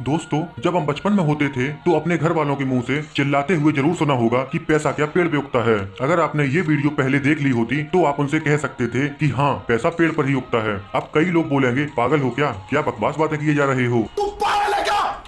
दोस्तों, जब हम बचपन में होते थे तो अपने घर वालों के मुंह से चिल्लाते हुए जरूर सुना होगा कि पैसा क्या पेड़ पे उगता है। अगर आपने ये वीडियो पहले देख ली होती तो आप उनसे कह सकते थे कि हाँ, पैसा पेड़ पर ही उगता है। अब कई लोग बोलेंगे, पागल हो क्या बकवास बातें किए जा रहे हो।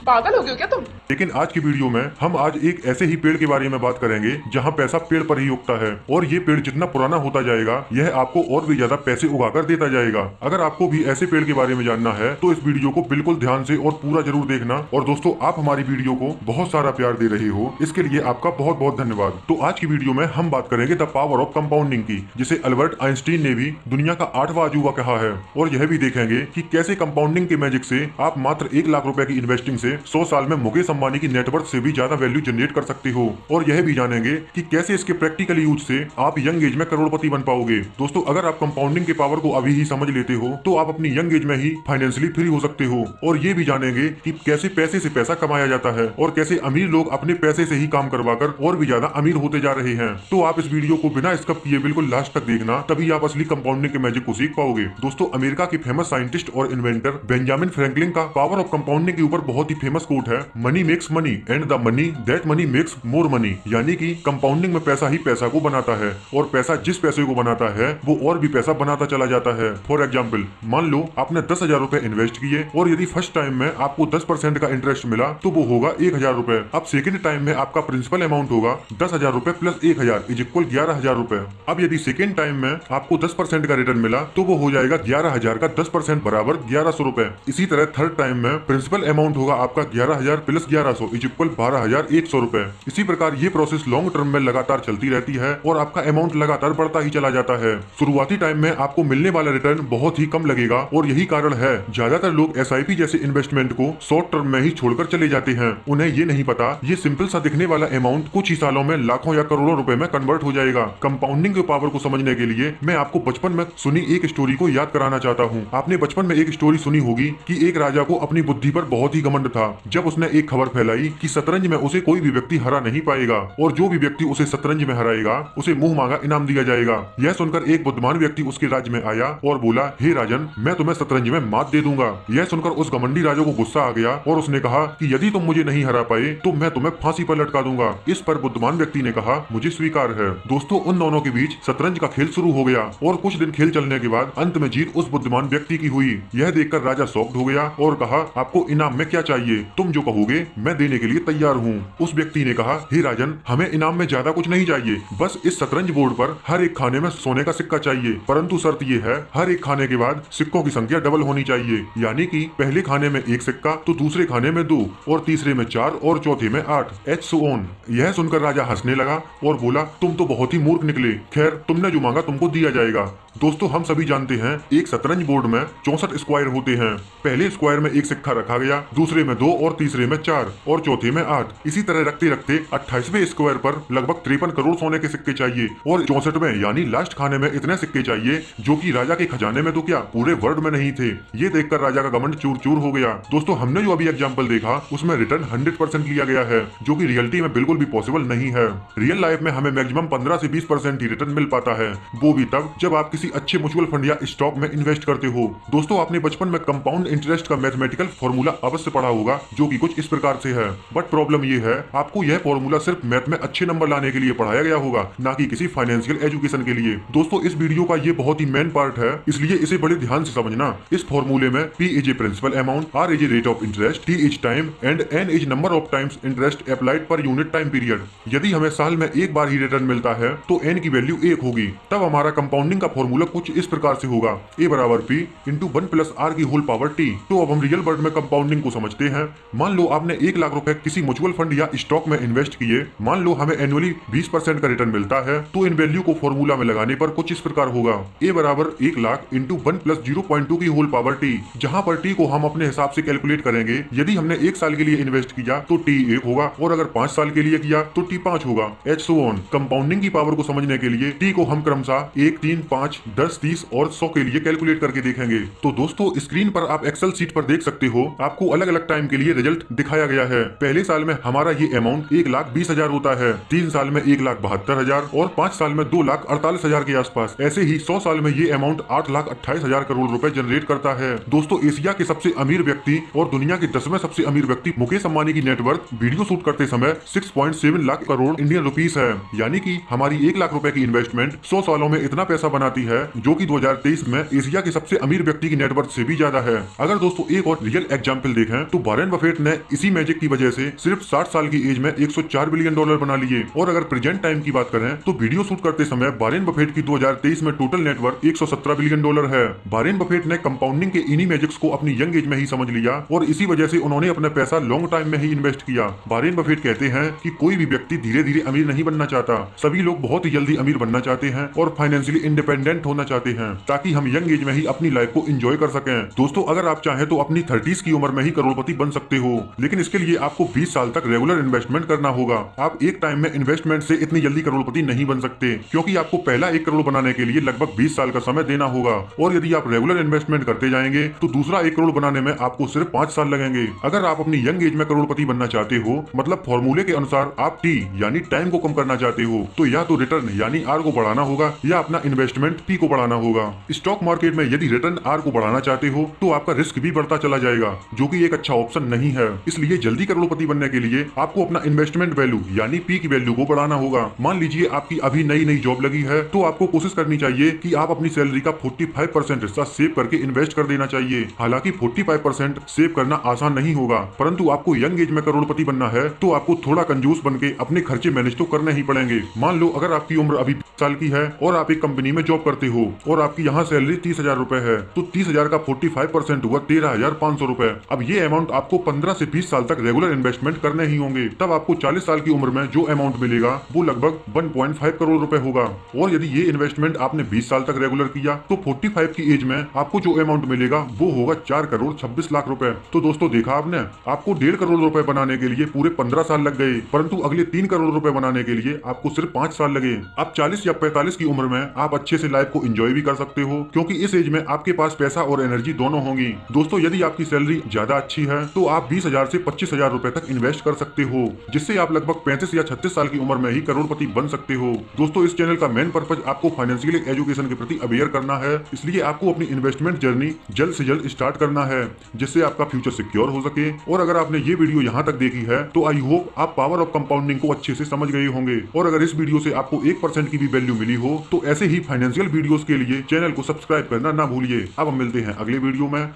पागल हो गए हो क्या तुम? लेकिन आज की वीडियो में हम आज एक ऐसे ही पेड़ के बारे में बात करेंगे जहाँ पैसा पेड़ पर ही उगता है, और ये पेड़ जितना पुराना होता जाएगा यह आपको और भी ज्यादा पैसे उगाकर देता जाएगा। अगर आपको भी ऐसे पेड़ के बारे में जानना है तो इस वीडियो को बिल्कुल ध्यान से और पूरा जरूर देखना। और दोस्तों, आप हमारी वीडियो को बहुत सारा प्यार दे रहे हो, इसके लिए आपका बहुत बहुत धन्यवाद। तो आज की वीडियो में हम बात करेंगे द पावर ऑफ कंपाउंडिंग की, जिसे अल्बर्ट आइंस्टीन ने भी दुनिया का 8वां अजूबा कहा है। और यह भी देखेंगे कि कैसे कंपाउंडिंग के मैजिक से आप मात्र 1 लाख रुपए की इन्वेस्टिंग से 100 साल में मुकेश अंबानी की नेटवर्थ से भी ज्यादा वैल्यू जनरेट कर सकते हो। और यह भी जानेंगे कि कैसे इसके प्रैक्टिकल यूज से आप यंग एज में करोड़पति बन पाओगे। दोस्तों, अगर आप कंपाउंडिंग के पावर को अभी ही समझ लेते हो तो आप अपनी यंग एज में ही फाइनेंशियली फ्री हो सकते हो। और ये भी जानेंगे कि कैसे पैसे से पैसा कमाया जाता है और कैसे अमीर लोग अपने पैसे से ही काम करवाकर और भी ज्यादा अमीर होते जा रहे हैं। तो आप इस वीडियो को बिना स्किप किए बिल्कुल लास्ट तक देखना, तभी आप असली कंपाउंडिंग के मैजिक को सीख पाओगे। दोस्तों, अमेरिका के फेमस साइंटिस्ट और इन्वेंटर बेंजामिन फ्रैंकलिन का पावर ऑफ कंपाउंडिंग के ऊपर बहुत ही फेमस कोट है, money makes money and the money that money makes more money. यानी कि कंपाउंडिंग में पैसा ही पैसा को बनाता है और पैसा जिस पैसे को बनाता है वो और भी पैसा बनाता चला जाता है। फॉर एग्जाम्पल, मान लो आपने 10,000 रुपए इन्वेस्ट किए और यदि फर्स्ट टाइम में आपको 10% का इंटरेस्ट मिला तो वो होगा 1,000 रुपए। अब सेकंड टाइम में आपका प्रिंसिपल अमाउंट होगा 10,000 रुपए प्लस 1,000 इज इक्वल 11,000 रुपए। अब यदि सेकंड टाइम में आपको 10% का रिटर्न मिला तो वो हो जाएगा 11,000 का 10% बराबर 1,100 रुपए। इसी तरह थर्ड टाइम में प्रिंसिपल अमाउंट होगा आपका 11,000 प्लस 1,100 इज इक्वल 12,100 रुपए। इसी प्रकार ये प्रोसेस लॉन्ग टर्म में लगातार चलती रहती है और आपका अमाउंट लगातार बढ़ता ही चला जाता है। शुरुआती टाइम में आपको मिलने वाला रिटर्न बहुत ही कम लगेगा और यही कारण है ज्यादातर लोग SIP जैसे इन्वेस्टमेंट को शॉर्ट टर्म में ही छोड़कर चले जाते हैं। उन्हें ये नहीं पता ये सिंपल सा दिखने वाला अमाउंट कुछ ही सालों में लाखों या करोड़ों रुपए में कन्वर्ट हो जाएगा। कंपाउंडिंग के पावर को समझने के लिए मैं आपको बचपन में सुनी एक स्टोरी को याद कराना चाहता हूँ। आपने बचपन में एक स्टोरी सुनी होगी कि एक राजा को अपनी बुद्धि पर बहुत ही घमंड था। जब उसने एक खबर फैलाई कि शतरंज में उसे कोई भी व्यक्ति हरा नहीं पाएगा और जो भी व्यक्ति उसे शतरंज में हराएगा उसे मुंह मांगा इनाम दिया जाएगा। यह सुनकर एक बुद्धिमान व्यक्ति उसके राज्य में आया और बोला, हे राजन, मैं तुम्हें शतरंज में मात दे दूंगा। यह सुनकर उस घमंडी राजा को गुस्सा आ गया और उसने कहा कि यदि तुम मुझे नहीं हरा पाए तो मैं तुम्हें फांसी पर लटका दूंगा। इस पर बुद्धिमान व्यक्ति ने कहा, मुझे स्वीकार है। दोस्तों, उन दोनों के बीच शतरंज का खेल शुरू हो गया और कुछ दिन खेल चलने के बाद अंत में जीत उस बुद्धिमान व्यक्ति की हुई। यह देखकर राजा शॉक्ड हो गया और कहा, आपको इनाम में क्या चाहिए? तुम जो कहोगे मैं देने के लिए तैयार हूँ। उस व्यक्ति ने कहा, हे राजन, हमें इनाम में ज्यादा कुछ नहीं चाहिए, बस इस शतरंज बोर्ड पर हर एक खाने में सोने का सिक्का चाहिए, परंतु शर्त ये है हर एक खाने के बाद सिक्कों की संख्या डबल होनी चाहिए। यानी कि पहले खाने में 1 सिक्का तो दूसरे खाने में 2 और तीसरे में 4 और चौथे में 8 एच सो ऑन। यह सुनकर राजा हंसने लगा और बोला, तुम तो बहुत ही मूर्ख निकले। खैर, तुमने जो मांगा तुमको दिया जाएगा। दोस्तों, हम सभी जानते हैं एक शतरंज बोर्ड में 64 स्क्वायर होते हैं। पहले स्क्वायर में 1 सिक्का रखा गया, दूसरे में 2 और तीसरे में 4 और चौथे में 8। इसी तरह रखते रखते 28वें स्क्वायर पर लगभग 53 करोड़ सोने के सिक्के चाहिए और 64वें यानी लास्ट खाने में इतने सिक्के चाहिए जो कि राजा के खजाने में तो क्या पूरे वर्ल्ड में नहीं थे। ये देखकर राजा का घमंड चूर चूर हो गया। दोस्तों, हमने जो अभी एग्जाम्पल देखा उसमें रिटर्न 100% लिया गया है, जो कि रियलिटी में बिल्कुल भी पॉसिबल नहीं है। रियल लाइफ में हमें मैक्सिमम 15 से 20% ही रिटर्न मिल पाता है, वो भी तब जब आप किसी अच्छे म्यूचुअल फंड या स्टॉक में इन्वेस्ट करते हो। दोस्तों, आपने बचपन में कंपाउंड इंटरेस्ट का मैथमेटिकल फॉर्मूला अवश्य पढ़ा होगा, जो कि कुछ इस प्रकार से है। बट प्रॉब्लम ये है, आपको यह फॉर्मूला सिर्फ मैथ में अच्छे नंबर लाने के लिए पढ़ाया गया होगा, ना कि किसी फाइनेंशियल एजुकेशन के लिए। दोस्तों, इस वीडियो का ये बहुत ही मेन पार्ट है, इसलिए इसे बड़े ध्यान से समझना। इस फॉर्मूले में P is a principal amount, R is a rate of interest, T is time and N is number of times interest applied per unit time period. यदि हमें साल में एक बार ही रिटर्न मिलता है तो N की वैल्यू 1 होगी। तब हमारा कंपाउंडिंग का फॉर्मूला कुछ इस प्रकार से होगा, A बराबर P इंटू 1 प्लस R की होल पावर T। तो अब हम रियल वर्ल्ड में कंपाउंडिंग को समझते हैं। मान लो आपने 1 लाख रुपए किसी म्यूचुअल फंड या स्टॉक में इन्वेस्ट किए। मान लो हमें एनुअली 20% का रिटर्न मिलता है, तो इन वैल्यू को फॉर्मूला में लगाने पर कुछ इस प्रकार होगा, A बराबर 1 लाख इंटू 1 प्लस 0.2 की होल पावर T, जहां पर T को हम अपने हिसाब से कैलकुलेट करेंगे। यदि हमने 1 साल के लिए इन्वेस्ट किया तो T 1 होगा और अगर 5 साल के लिए किया तो T 5 होगा एच सो ऑन। कंपाउंडिंग की पावर को समझने के लिए T को हम क्रमशः 1, 3, 5, 10, 30 और 100 के लिए कैलकुलेट करके देखेंगे। तो दोस्तों, स्क्रीन पर आप एक्सेल सीट पर देख सकते हो, आपको अलग अलग टाइम टाइम के लिए रिजल्ट दिखाया गया है। पहले साल में हमारा ये अमाउंट 1,20,000 होता है, 3 साल में 1,72,000 और 5 साल में 2,48,000 के आसपास। ऐसे ही 100 साल में ये अमाउंट 8,28,000 करोड़ रुपए जनरेट करता है। दोस्तों, एशिया के सबसे अमीर व्यक्ति और दुनिया के 10वें सबसे अमीर व्यक्ति मुकेश अंबानी की नेटवर्थ वीडियो शूट करते समय 6.7 लाख करोड़ इंडियन रुपीस है। यानी कि हमारी 1 लाख रुपए की इन्वेस्टमेंट 100 सालों में इतना पैसा बनाती है, जो कि 2023 में एशिया के सबसे अमीर व्यक्ति की नेटवर्थ से भी ज्यादा है। अगर दोस्तों एक और रियल एग्जांपल देखें तो वॉरेन बफेट ने इसी मैजिक की वजह से सिर्फ 60 साल की एज में 104 बिलियन डॉलर बना लिए। और अगर प्रेजेंट टाइम की बात करें तो वीडियो शूट करते समय वॉरेन बफेट की 2023 में टोटल नेटवर्थ 117 बिलियन डॉलर है। वॉरेन बफेट ने कंपाउंडिंग के इन्हीं मैजिक्स को अपनी यंग एज में ही समझ लिया और इसी वजह से उन्होंने अपना पैसा लॉन्ग टाइम में ही इन्वेस्ट किया। वॉरेन बफेट कहते हैं कि कोई भी व्यक्ति धीरे धीरे अमीर नहीं बनना चाहता, सभी लोग बहुत ही जल्दी अमीर बनना चाहते हैं और फाइनेंशियली इंडिपेंडेंट होना चाहते हैं, ताकि हम यंग एज में ही अपनी लाइफ को एंजॉय कर सकें। दोस्तों, अगर आप चाहें तो अपनी 30s की उम्र में ही करोड़पति बन सकते हो, लेकिन इसके लिए आपको 20 साल तक रेगुलर इन्वेस्टमेंट करना होगा। आप एक टाइम में इन्वेस्टमेंट से इतनी जल्दी करोड़पति नहीं बन सकते, क्योंकि आपको पहला 1 करोड़ बनाने के लिए लगभग 20 साल का समय देना होगा। और यदि आप रेगुलर इन्वेस्टमेंट करते जाएंगे तो दूसरा 1 करोड़ बनाने में आपको सिर्फ 5 साल लगेंगे। अगर आप अपनी यंग एज में करोड़पति बनना चाहते हो, मतलब फॉर्मूले के अनुसार आप टी यानी टाइम को कम करना चाहते हो, तो या तो रिटर्न यानी आर को बढ़ाना होगा या अपना इन्वेस्टमेंट पी को बढ़ाना होगा। स्टॉक मार्केट में यदि रिटर्न आर को बढ़ाना चाहते हो तो आपका रिस्क भी बढ़ता चला जाएगा, जो कि एक अच्छा ऑप्शन नहीं है। इसलिए जल्दी करोड़पति बनने के लिए आपको अपना इन्वेस्टमेंट वैल्यू यानी पी की वैल्यू को बढ़ाना होगा। मान लीजिए आपकी अभी नई नई जॉब लगी है, तो आपको कोशिश करनी चाहिए कि आप अपनी सैलरी का 45% हिस्सा सेव करके इन्वेस्ट कर देना चाहिए। हालांकि 45% सेव करना आसान नहीं होगा, परंतु आपको यंग एज में करोड़पति बनना है तो आपको थोड़ा कंजूस बन के अपने खर्चे मैनेज तो करने ही पड़ेंगे। मान लो अगर आपकी उम्र अभी 20 साल की है और आप एक कंपनी में जॉब करते हो और आपकी यहाँ सैलरी 30,000 रुपए है, तो 30,000 का 45% हुआ 13,500 रुपए। अब ये अमाउंट आपको 15 से 20 साल तक रेगुलर इन्वेस्टमेंट करने ही होंगे। तब आपको 40 साल की उम्र में जो अमाउंट मिलेगा वो लगभग 1.5 करोड़ रुपए होगा। और यदि ये इन्वेस्टमेंट आपने 20 साल तक रेगुलर किया तो 45 की एज में आपको जो अमाउंट मिलेगा वो होगा 4 करोड़ 26 लाख रुपए। तो दोस्तों, देखा आपने, आपको 1.5 करोड़ रुपए बनाने के लिए पूरे 15 साल लग गए, परंतु अगले 3 करोड़ रुपए बनाने के लिए आपको सिर्फ 5 साल लगे। अब 40 या 45 की उम्र में आप अच्छे से लाइफ को एंजॉय भी कर सकते हो, क्योंकि इस एज में आपके पास पैसा और एनर्जी दोनों होंगी। दोस्तों, यदि आपकी सैलरी ज्यादा अच्छी है तो आप 20,000 से 25,000 रुपए तक इन्वेस्ट कर सकते हो, जिससे आप लगभग 35 या 36 साल की उम्र में ही करोड़पति बन सकते हो। दोस्तों, इस चैनल का मेन पर्पज आपको फाइनेंशियल एजुकेशन के प्रति अवेयर करना है, इसलिए आपको अपनी इन्वेस्टमेंट जर्नी जल्द से जल्द स्टार्ट करना है, जिससे आपका फ्यूचर सिक्योर हो सके। और अगर आपने ये वीडियो यहाँ तक देखी है तो आई होप आप पावर ऑफ कंपाउंडिंग को अच्छे से समझ गए होंगे। और अगर इस वीडियो से आपको 1% की भी वैल्यू मिली हो तो ऐसे ही फाइनेंशियल वीडियोस के लिए चैनल को सब्सक्राइब करना ना भूलिए। अब हम मिलते हैं अगले वीडियो में।